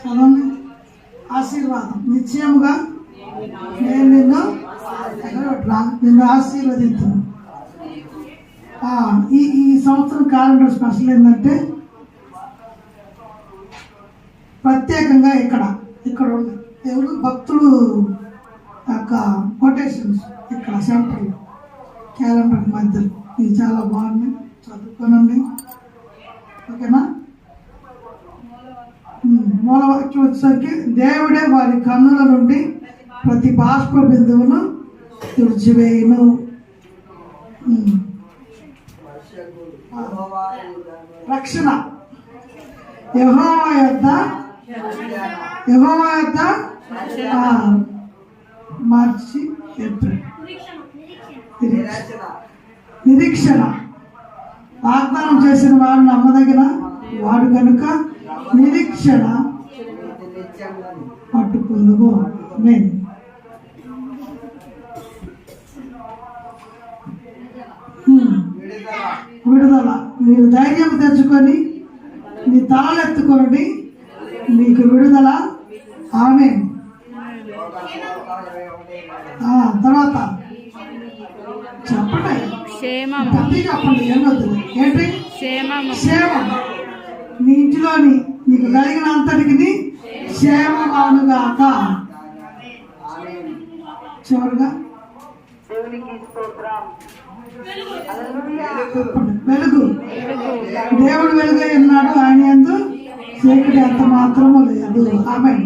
చదవండి. ఆశీర్వాదం నిశ్చయముగా నేను నిన్ను ఆశీర్వదించును. ఈ సంవత్సరం క్యాలెండర్ స్పెషల్ ఏంటంటే ప్రత్యేకంగా ఇక్కడ ఉంది ఎవరు భక్తులు యొక్క కొటేషన్స్ ఇక్కడ సెంటర్లో క్యాలెండర్ మధ్యలో ఇవి చాలా బాగున్నాయి, చదువుకోనండి. ఓకేనా? మూలవాక్యం వచ్చేసరికి దేవుడే వారి కన్నుల నుండి ప్రతి బాష్ప బిందువును తుడిచివేయును. రక్షణ యెహోవా యొద్ద మార్చి ఏప్రిల్ నిరీక్షణ వాగ్దానం చేసిన వాడు నమ్మదగిన వాడు కనుక నిరీక్షణ పట్టుకుందుము. నేను విడుదల మీరు ధైర్యం తెచ్చుకొని మీ తలలెత్తుకొని మీకు విడుదల. ఆమేన్. తర్వాత చెప్పండి, చెప్పండి ఏమవుతుంది ఏంటి? క్షేమం. నీ ఇంటిలోని నీకు కలిగిన అంతటికి క్షేమం అవునుగాక. చివరిగా వెలుగు. దేవుడు వెలుగై ఉన్నాడు, ఆయన యందు చీకటి ఎంత మాత్రము లేదు. ఆమేన్.